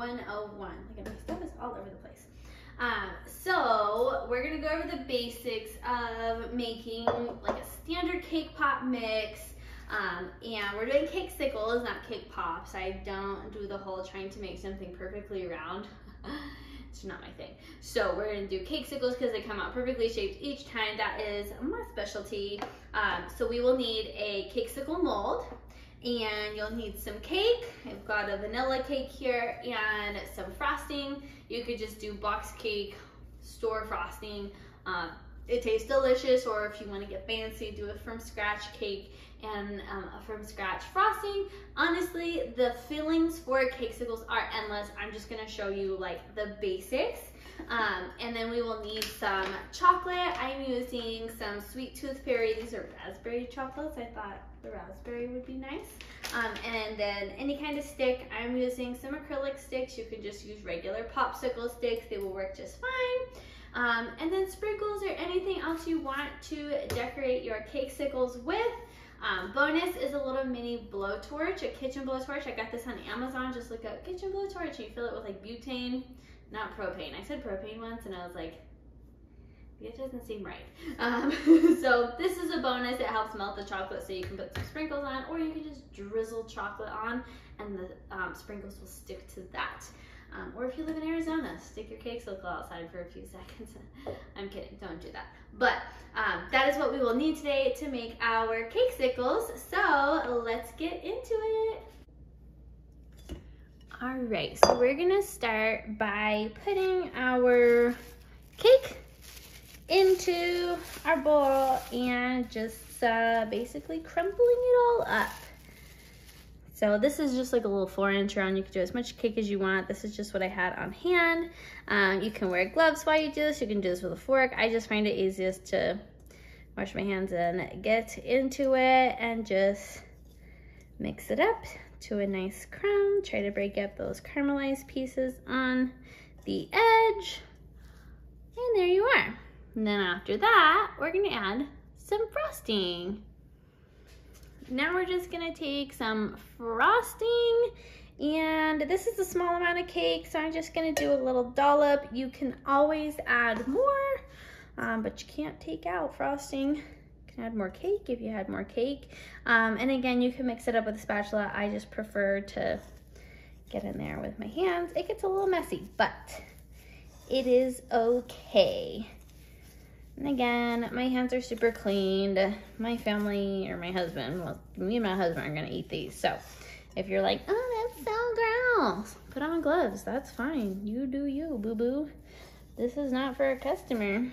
101. Look at my stuff is all over the place. So we're gonna go over the basics of making like a standard cake pop mix. And we're doing CAKESICLES, not cake pops. I don't do the whole trying to make something perfectly round. It's not my thing. So we're gonna do CAKESICLES because they come out perfectly shaped each time. That is my specialty. So we will need a CAKESICLE mold, and you'll need some cake. I've got a vanilla cake here and some frosting. You could just do box cake, store frosting. It tastes delicious, or if you want to get fancy, do a from scratch cake and a from scratch frosting. Honestly, the fillings for CAKESICLES are endless. I'm just gonna show you like the basics. And then we will need some chocolate. I'm using some Sweet Tooth Fairy. These are raspberry chocolates. I thought the raspberry would be nice. And then any kind of stick. I'm using some acrylic sticks. You can just use regular popsicle sticks. They will work just fine. And then sprinkles or anything else you want to decorate your CAKESICLES with. Bonus is a little mini blowtorch, a kitchen blowtorch. I got this on Amazon. Just look up kitchen blowtorch and you fill it with like butane, not propane. I said propane once and I was like, it doesn't seem right. So this is a bonus. It helps melt the chocolate so you can put some sprinkles on, or you can just drizzle chocolate on and the sprinkles will stick to that. Or if you live in Arizona, stick your CAKESICLE outside for a few seconds. I'm kidding, don't do that. But that is what we will need today to make our CAKESICLES. So let's get into it. All right, so we're gonna start by putting our cake into our bowl and just basically crumbling it all up. So this is just like a little 4-inch round. You can do as much cake as you want. This is just what I had on hand. You can wear gloves while you do this. You can do this with a fork. I just find it easiest to wash my hands and get into it and just mix it up to a nice crumb. Try to break up those caramelized pieces on the edge. And there you are. And then after that, we're gonna add some frosting. Now we're just gonna take some frosting, and this is a small amount of cake, so I'm just gonna do a little dollop. You can always add more, but you can't take out frosting. You can add more cake if you had more cake. And again, you can mix it up with a spatula. I just prefer to get in there with my hands. It gets a little messy, but it is okay. And again, my hands are super cleaned. My family or my husband, well, me and my husband are gonna eat these. So if you're like, oh, that's so gross, put on gloves, that's fine. You do you, boo-boo. This is not for a customer.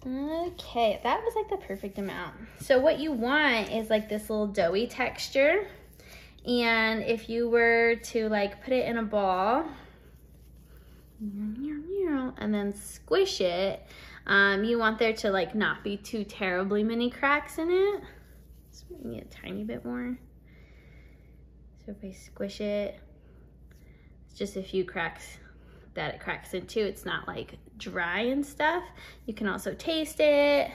Okay, that was like the perfect amount. So what you want is like this little doughy texture. And if you were to like put it in a ball, and then squish it, you want there to like not be too terribly many cracks in it. Just maybe a tiny bit more. So if I squish it, it's just a few cracks that it cracks into. It's not like dry and stuff. You can also taste it.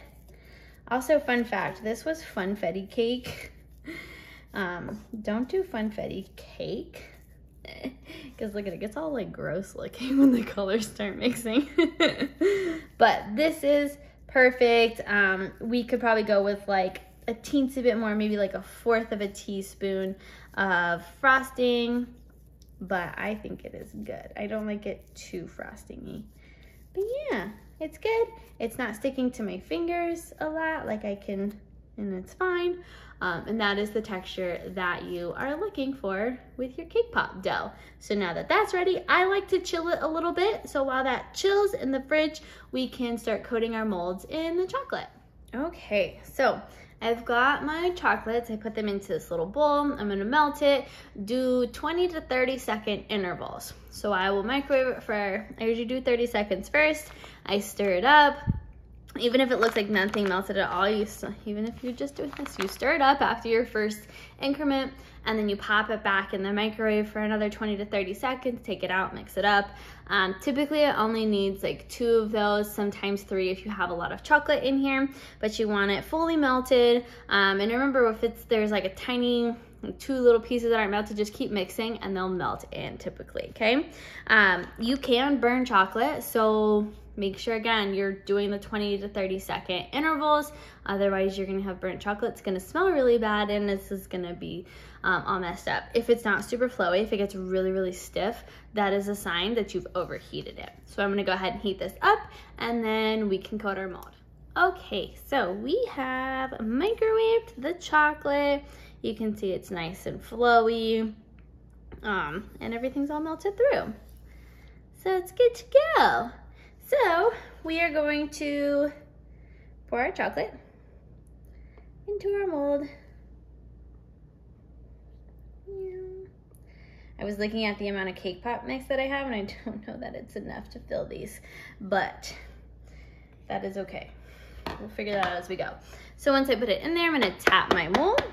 Also, fun fact, this was funfetti cake. Don't do funfetti cake, because look at it, gets all like gross looking when the colors start mixing. But this is perfect. We could probably go with like a teensy bit more, maybe like 1/4 of a teaspoon of frosting, but I think it is good. I don't like it too frosting-y, but yeah, it's good. It's not sticking to my fingers a lot, like I can, and it's fine. And that is the texture that you are looking for with your cake pop dough. So now that that's ready, I like to chill it a little bit. So while that chills in the fridge, we can start coating our molds in the chocolate. Okay, so I've got my chocolates. I put them into this little bowl. I'm gonna melt it. Do 20 to 30 second intervals. So I will microwave it for, I usually do 30 seconds first. I stir it up. Even if it looks like nothing melted at all, even if you're just doing this, you stir it up after your first increment, and then you pop it back in the microwave for another 20 to 30 seconds, take it out, mix it up. Typically it only needs like 2 of those, sometimes 3 if you have a lot of chocolate in here, but you want it fully melted. And remember, if there's like a tiny 2 little pieces that aren't melted, just keep mixing and they'll melt in typically, okay? You can burn chocolate, so make sure, again, you're doing the 20 to 30 second intervals. Otherwise, you're gonna have burnt chocolate. It's gonna smell really bad and this is gonna be all messed up. If it's not super flowy, if it gets really, really stiff, that is a sign that you've overheated it. So I'm gonna go ahead and heat this up and then we can coat our mold. Okay, so we have microwaved the chocolate. You can see it's nice and flowy, and everything's all melted through. So it's good to go. So we are going to pour our chocolate into our mold. I was looking at the amount of cake pop mix that I have and I don't know that it's enough to fill these, but that is okay. We'll figure that out as we go. So once I put it in there, I'm gonna tap my mold.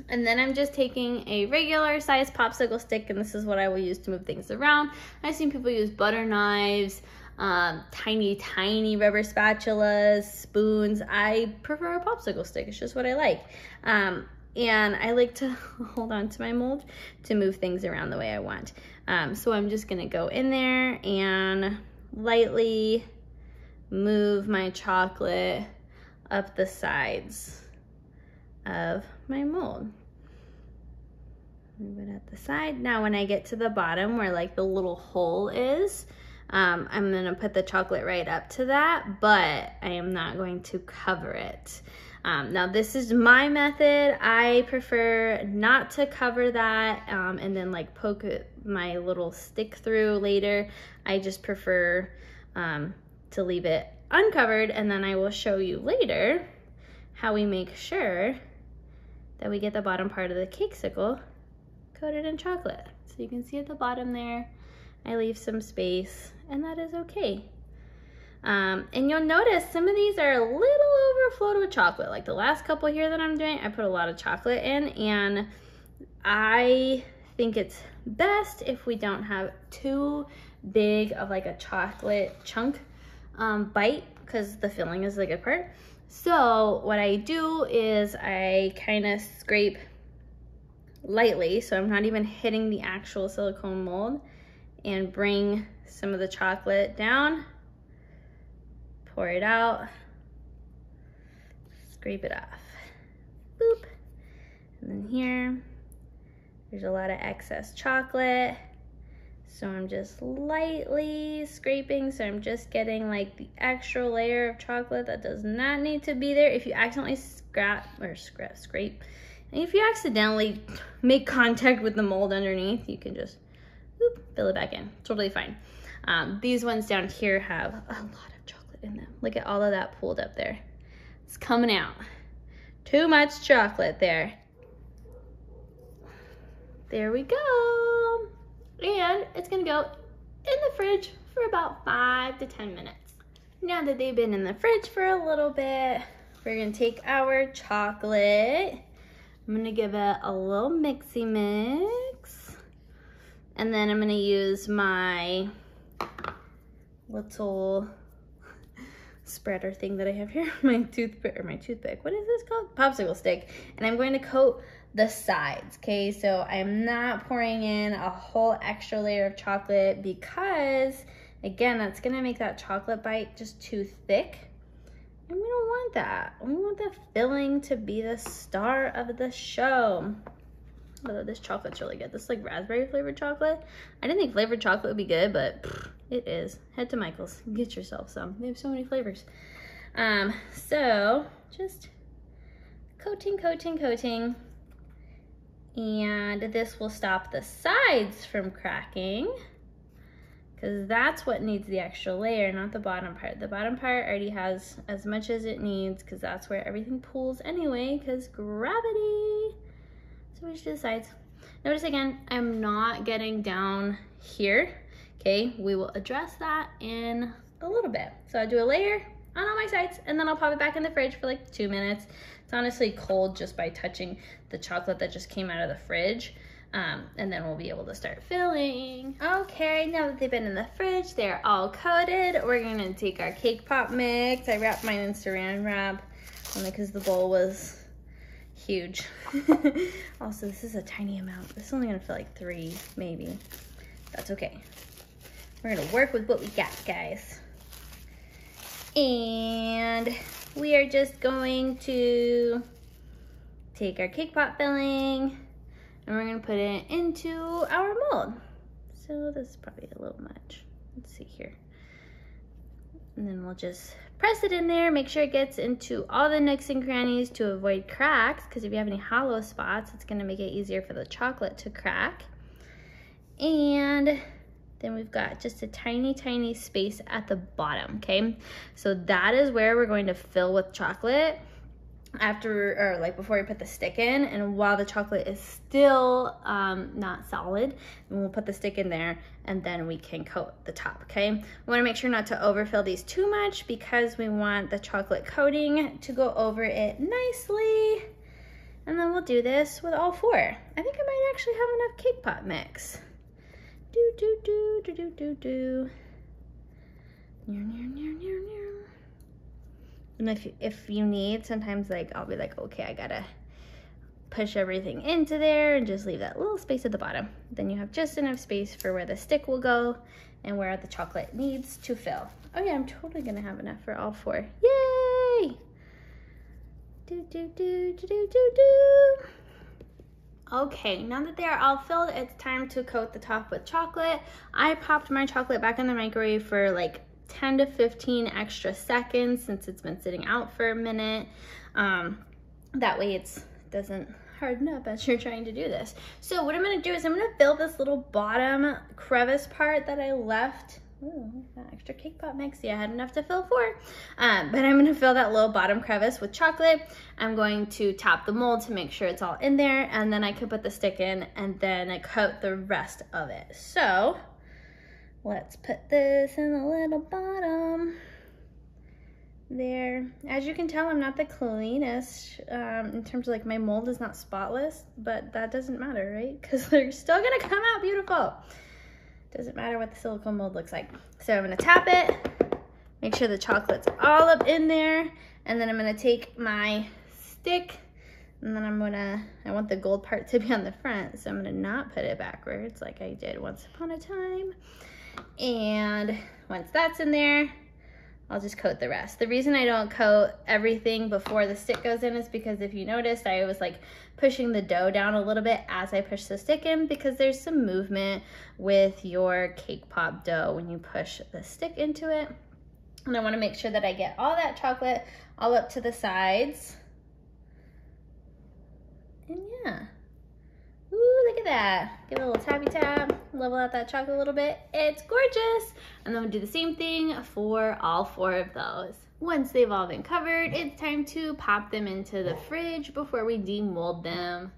And then I'm just taking a regular size popsicle stick, and this is what I will use to move things around. I've seen people use butter knives, tiny rubber spatulas, spoons. I prefer a popsicle stick, it's just what I like. And I like to hold on to my mold to move things around the way I want. So I'm just gonna go in there and lightly move my chocolate up the sides of my mold. Move it at the side. Now when I get to the bottom where like the little hole is, I'm gonna put the chocolate right up to that, but I am not going to cover it. Now this is my method. I prefer not to cover that and then like poke my little stick through later. I just prefer to leave it uncovered, and then I will show you later how we make sure that we get the bottom part of the cakesicle coated in chocolate. So you can see at the bottom there, I leave some space, and that is okay. And you'll notice some of these are a little overflowed with chocolate. Like the last couple here that I'm doing, I put a lot of chocolate in, and I think it's best if we don't have too big of like a chocolate chunk bite, because the filling is the good part. So what I do is I kind of scrape lightly, so I'm not even hitting the actual silicone mold, and bring some of the chocolate down, pour it out, scrape it off, boop. And then here, there's a lot of excess chocolate. So I'm just lightly scraping, so I'm just getting like the extra layer of chocolate that does not need to be there. If you accidentally scrape, and if you accidentally make contact with the mold underneath, you can just fill it back in, totally fine. These ones down here have a lot of chocolate in them. Look at all of that pooled up there. It's coming out. Too much chocolate there. There we go. And it's gonna go in the fridge for about 5 to 10 minutes. Now that they've been in the fridge for a little bit, we're gonna take our chocolate. I'm gonna give it a little mixy mix. And then I'm gonna use my little spreader thing that I have here, my toothpick, what is this called? Popsicle stick. And I'm going to coat the sides, okay? So I'm not pouring in a whole extra layer of chocolate because, again, that's gonna make that chocolate bite just too thick. And we don't want that. We want the filling to be the star of the show. Although this chocolate's really good. This is like raspberry flavored chocolate. I didn't think flavored chocolate would be good, but it is. Head to Michael's, get yourself some. They have so many flavors. So just coating. And this will stop the sides from cracking, because that's what needs the extra layer, not the bottom part. The bottom part already has as much as it needs, because that's where everything pools anyway, because gravity. So we just do the sides. Notice again, I'm not getting down here, okay? We will address that in a little bit. So I'll do a layer on all my sides, and then I'll pop it back in the fridge for like 2 minutes. It's honestly cold just by touching the chocolate that just came out of the fridge. And then we'll be able to start filling. Okay, now that they've been in the fridge, they're all coated. We're gonna take our cake pop mix. I wrapped mine in saran wrap only because the bowl was huge. Also, this is a tiny amount. This is only gonna fill like 3, maybe. That's okay. We're gonna work with what we got, guys. And we are just going to take our cake pop filling and we're gonna put it into our mold. So this is probably a little much. Let's see here. And then we'll just press it in there, make sure it gets into all the nooks and crannies to avoid cracks, because if you have any hollow spots, it's gonna make it easier for the chocolate to crack. And then we've got just a tiny, tiny space at the bottom, okay? So that is where we're going to fill with chocolate after, or like before we put the stick in, and while the chocolate is still not solid, we'll put the stick in there and then we can coat the top, okay? We wanna make sure not to overfill these too much because we want the chocolate coating to go over it nicely. And then we'll do this with all 4. I think I might actually have enough cake pop mix. Do, do, do, do, do, do, do. Near, near, near, near, near. And if you need, sometimes like I'll be like, okay, I gotta push everything into there and just leave that little space at the bottom. Then you have just enough space for where the stick will go and where the chocolate needs to fill. Oh yeah, I'm totally gonna have enough for all 4. Yay! Do, do, do, do, do, do, do. Okay, now that they are all filled, it's time to coat the top with chocolate. I popped my chocolate back in the microwave for like 10 to 15 extra seconds since it's been sitting out for a minute. That way it doesn't harden up as you're trying to do this. So what I'm gonna do is I'm gonna fill this little bottom crevice part that I left. Ooh, that extra cake pop mix. Yeah, I had enough to fill 4. But I'm gonna fill that little bottom crevice with chocolate. I'm going to tap the mold to make sure it's all in there, and then I can put the stick in and then I coat the rest of it. So let's put this in the little bottom there. As you can tell, I'm not the cleanest in terms of like my mold is not spotless, but that doesn't matter, right? Because they're still gonna come out beautiful. Doesn't matter what the silicone mold looks like. So I'm gonna tap it, make sure the chocolate's all up in there, and then I'm gonna take my stick, and then I want the gold part to be on the front, so I'm gonna not put it backwards like I did once upon a time. And once that's in there, I'll just coat the rest. The reason I don't coat everything before the stick goes in is because if you noticed, I was like pushing the dough down a little bit as I push the stick in, because there's some movement with your cake pop dough when you push the stick into it. And I wanna make sure that I get all that chocolate all up to the sides. And yeah. Ooh, look at that. Give it a little tappy tap, level out that chocolate a little bit. It's gorgeous. And then we'll do the same thing for all 4 of those. Once they've all been covered, it's time to pop them into the fridge before we demold them.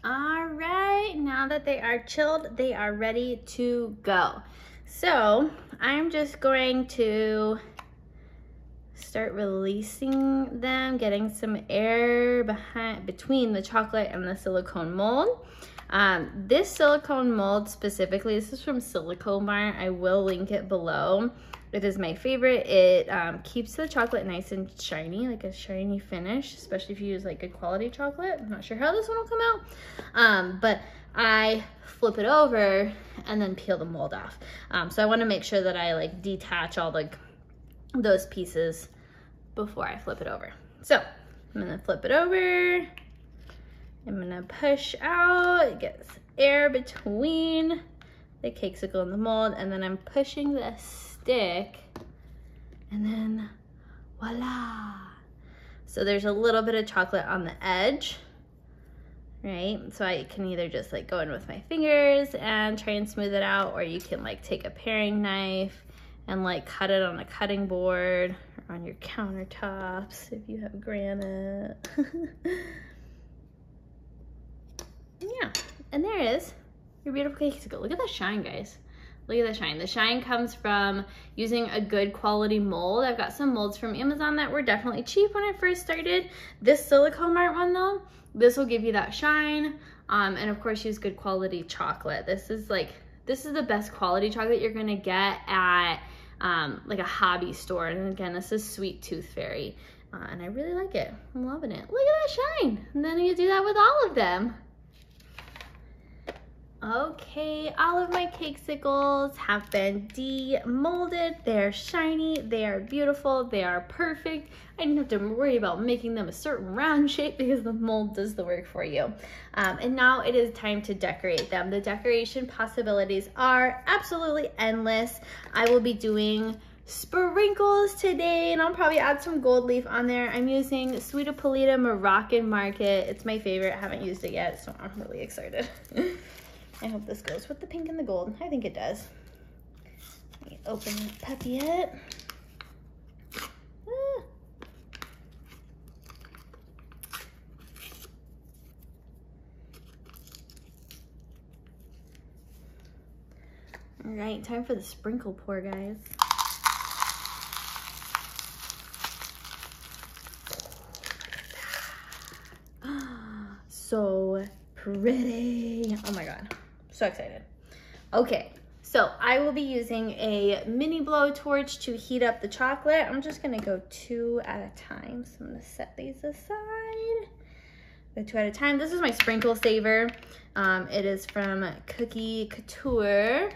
All right, now that they are chilled, they are ready to go. So I'm just going to start releasing them, getting some air between the chocolate and the silicone mold. This silicone mold specifically, this is from Silicone Bar. I will link it below. It is my favorite. It keeps the chocolate nice and shiny, like a shiny finish, especially if you use like good quality chocolate. I'm not sure how this one will come out, but I flip it over and then peel the mold off. So I want to make sure that I like detach all those pieces before I flip it over. So I'm gonna flip it over. I'm gonna push out, get air between the cakesicle and the mold, and then I'm pushing the stick, and then voila. So there's a little bit of chocolate on the edge, right? So I can either just like go in with my fingers and try and smooth it out, or you can like take a paring knife and like cut it on a cutting board or on your countertops if you have granite. Yeah, and there it is, your beautiful cakesicle. Look at the shine, guys. Look at the shine. The shine comes from using a good quality mold. I've got some molds from Amazon that were definitely cheap when I first started. This Silicone Mart one though, this will give you that shine. And of course use good quality chocolate. This is the best quality chocolate you're gonna get at like a hobby store. And again, this is Sweet Tooth Fairy. And I really like it. I'm loving it. Look at that shine. And then you do that with all of them. Okay, all of my Cakesicles have been demolded. They're shiny, they are beautiful, they are perfect. I didn't have to worry about making them a certain round shape because the mold does the work for you. And now it is time to decorate them. The decoration possibilities are absolutely endless. I will be doing sprinkles today, and I'll probably add some gold leaf on there. I'm using Sweet Apolita Moroccan Market. It's my favorite. I haven't used it yet, so I'm really excited. I hope this goes with the pink and the gold. I think it does. Let me open the puppy up. Ah. All right, time for the sprinkle pour, guys. So pretty. Oh my God. So excited. Okay, so I will be using a mini blowtorch to heat up the chocolate. I'm just gonna go 2 at a time. So I'm gonna set these aside. Go 2 at a time. This is my sprinkle saver. It is from Cookie Couture.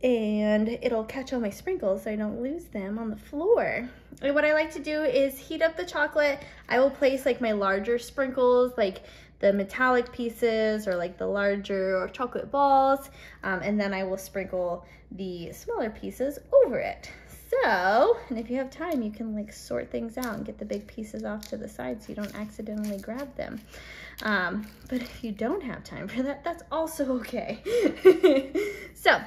And it'll catch all my sprinkles so I don't lose them on the floor. And what I like to do is heat up the chocolate. I will place like my larger sprinkles, like the metallic pieces or like the larger chocolate balls, and then I will sprinkle the smaller pieces over it. So, and if you have time, you can like sort things out and get the big pieces off to the side so you don't accidentally grab them. But if you don't have time for that, that's also okay. So,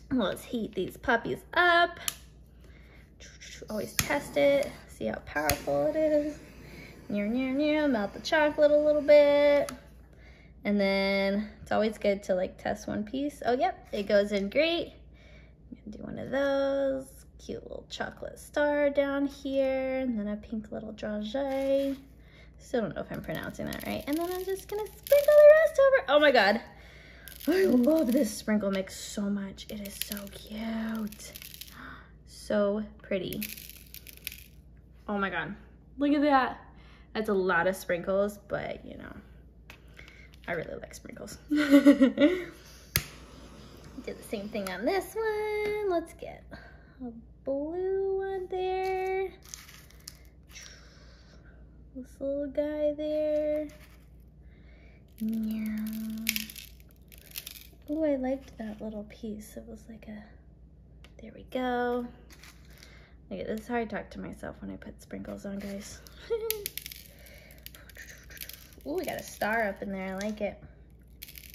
let's heat these puppies up. Always test it, see how powerful it is. Melt the chocolate a little bit. And then it's always good to like test one piece. Oh, yep, it goes in great. I'm gonna do one of those. Cute little chocolate star down here. And then a pink little dragée. Still don't know if I'm pronouncing that right. And then I'm just gonna sprinkle the rest over. Oh my God. I love this sprinkle mix so much. It is so cute. So pretty. Oh my God. Look at that. That's a lot of sprinkles, but you know, I really like sprinkles. Do the same thing on this one. Let's get a blue one there. This little guy there. Oh, I liked that little piece. It was like a, there we go. Look at this, is how I talk to myself when I put sprinkles on, guys. Ooh, we got a star up in there, I like it.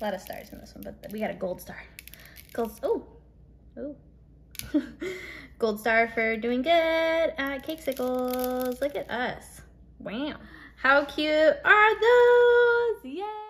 A lot of stars in this one, but we got a gold star. Ooh. Gold star for doing good at Cakesicles. Look at us. Wow. How cute are those? Yay!